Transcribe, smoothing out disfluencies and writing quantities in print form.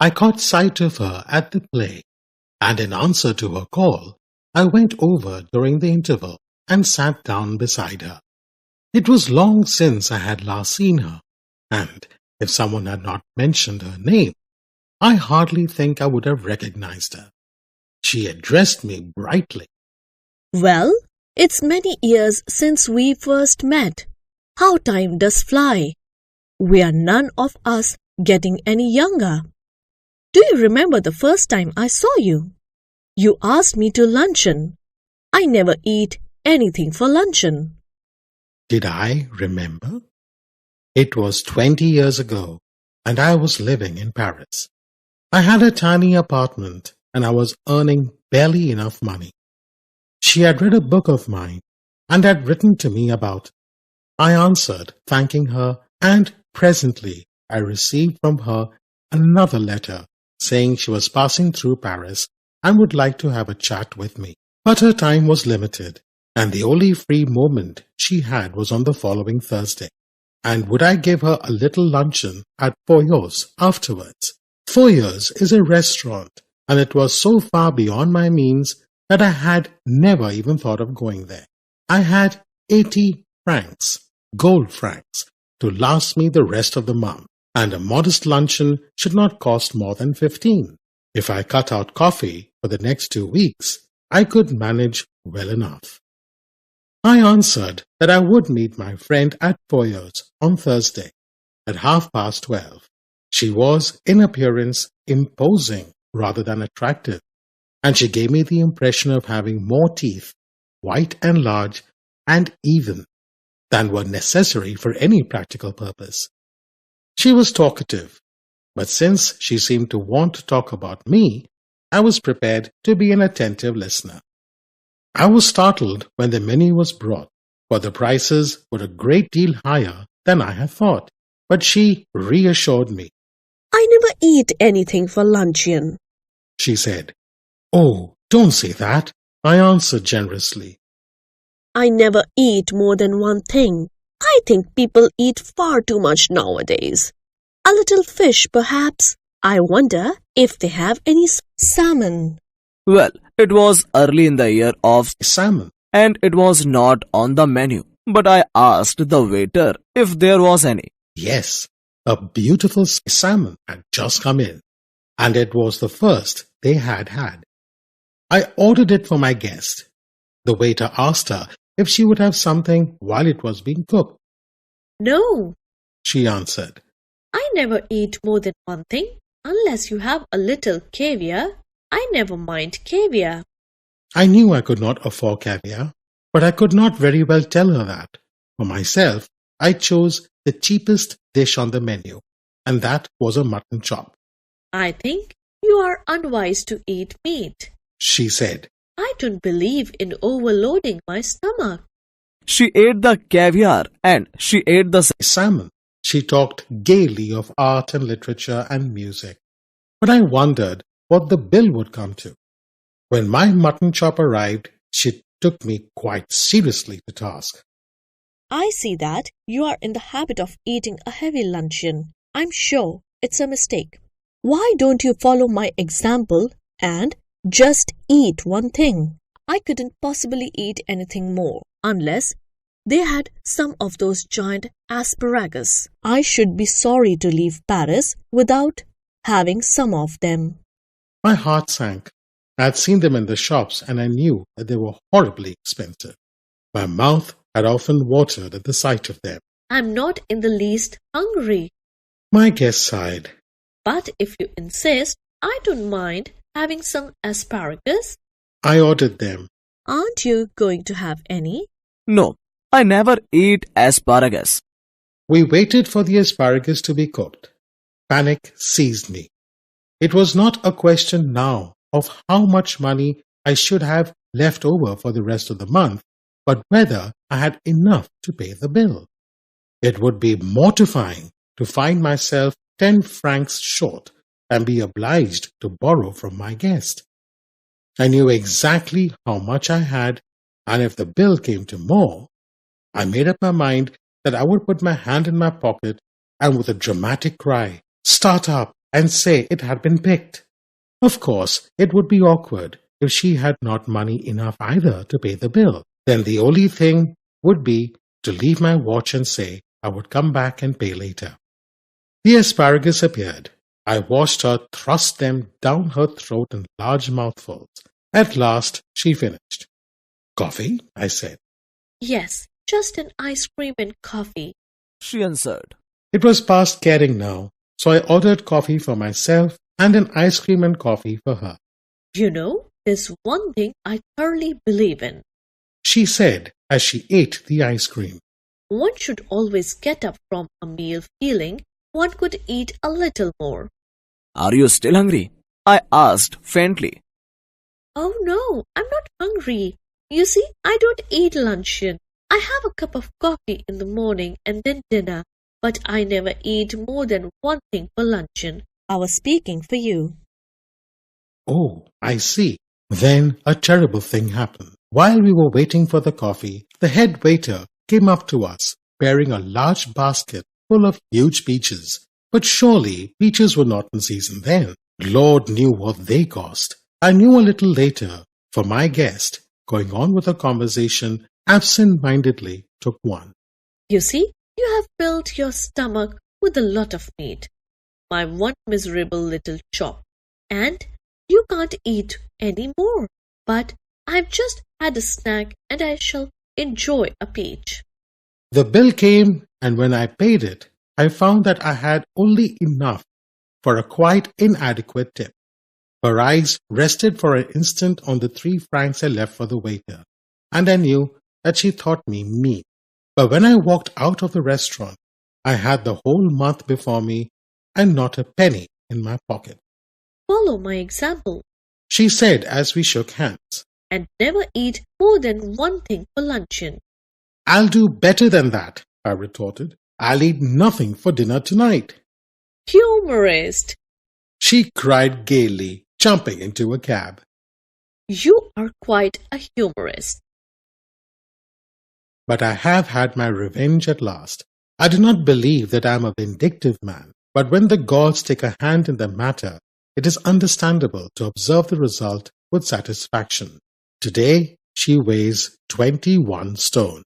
I caught sight of her at the play, and in answer to her call, I went over during the interval and sat down beside her. It was long since I had last seen her, and if someone had not mentioned her name, I hardly think I would have recognized her. She addressed me brightly. Well, it's many years since we first met. How time does fly. We are none of us getting any younger. Do you remember the first time I saw you? You asked me to luncheon. I never eat anything for luncheon. Did I remember? It was 20 years ago, and I was living in Paris. I had a tiny apartment, and I was earning barely enough money. She had read a book of mine, and had written to me about it. I answered, thanking her, and presently I received from her another letter saying she was passing through Paris and would like to have a chat with me. But her time was limited, and the only free moment she had was on the following Thursday. And would I give her a little luncheon at Foyot's afterwards? Foyot's is a restaurant, and it was so far beyond my means that I had never even thought of going there. I had 80 francs, gold francs, to last me the rest of the month, and a modest luncheon should not cost more than 15. If I cut out coffee for the next 2 weeks, I could manage well enough. I answered that I would meet my friend at Foyot's on Thursday at 12:30. She was, in appearance, imposing rather than attractive, and she gave me the impression of having more teeth, white and large and even, than were necessary for any practical purpose. She was talkative, but since she seemed to want to talk about me, I was prepared to be an attentive listener. I was startled when the menu was brought, for the prices were a great deal higher than I had thought, but she reassured me. I never eat anything for luncheon, she said. Oh, don't say that, I answered generously. I never eat more than one thing. I think people eat far too much nowadays. A little fish, perhaps. I wonder if they have any salmon. Well, it was early in the year of Salmon. and it was not on the menu, but I asked the waiter if there was any. Yes, a beautiful salmon had just come in, and it was the first they had had. I ordered it for my guest. The waiter asked her if she would have something while it was being cooked. No, She answered. I never eat more than one thing. Unless you have a little caviar, I never mind caviar. I knew I could not afford caviar, but I could not very well tell her that. For myself, I chose the cheapest dish on the menu, and that was a mutton chop. I think you are unwise to eat meat. She said. I don't believe in overloading my stomach. She ate the caviar and she ate the Salmon. She talked gaily of art and literature and music, but I wondered what the bill would come to. When my mutton chop arrived, she took me quite seriously to task. I see that you are in the habit of eating a heavy luncheon. I'm sure it's a mistake. Why don't you follow my example and just eat one thing? I couldn't possibly eat anything more unless they had some of those giant asparagus. I should be sorry to leave Paris without having some of them. My heart sank. I had seen them in the shops, and I knew that they were horribly expensive. My mouth had often watered at the sight of them. I'm not in the least hungry. My guest sighed. But if you insist, I don't mind having some asparagus. I ordered them. Aren't you going to have any? No, I never eat asparagus. We waited for the asparagus to be cooked. Panic seized me. It was not a question now of how much money I should have left over for the rest of the month, but whether I had enough to pay the bill. It would be mortifying to find myself 10 francs short and be obliged to borrow from my guest. I knew exactly how much I had, and if the bill came to more, I made up my mind that I would put my hand in my pocket and with a dramatic cry, start up and say it had been picked. Of course, it would be awkward if she had not money enough either to pay the bill. Then the only thing would be to leave my watch and say I would come back and pay later. The asparagus appeared. I watched her thrust them down her throat in large mouthfuls. At last she finished. "Coffee?" I said. Yes, just an ice cream and coffee. she answered. It was past caring now, so I ordered coffee for myself and an ice cream and coffee for her. You know, there's one thing I thoroughly believe in. She said as she ate the ice cream. One should always get up from a meal feeling one could eat a little more. Are you still hungry? I asked faintly. Oh no, I'm not hungry. You see, I don't eat luncheon. I have a cup of coffee in the morning and then dinner, but I never eat more than one thing for luncheon. I was speaking for you. Oh, I see. Then a terrible thing happened. While we were waiting for the coffee, the head waiter came up to us, bearing a large basket full of huge peaches. But surely peaches were not in season then. Lord knew what they cost. I knew a little later, for my guest, going on with a conversation, absent-mindedly took one. You see, you have filled your stomach with a lot of meat. My one miserable little chop. And you can't eat any more. But I've just had a snack and I shall enjoy a peach. The bill came, and when I paid it, I found that I had only enough for a quite inadequate tip. Her eyes rested for an instant on the 3 francs I left for the waiter, and I knew that she thought me mean. But when I walked out of the restaurant, I had the whole month before me and not a penny in my pocket. Follow my example She said as we shook hands. and never eat more than one thing for luncheon. "I'll do better than that," I retorted. "I'll eat nothing for dinner tonight." Humorist! She cried gaily, jumping into a cab. You are quite a humorist. But I have had my revenge at last. I do not believe that I am a vindictive man, but when the gods take a hand in the matter, it is understandable to observe the result with satisfaction. Today she weighs 21 stone.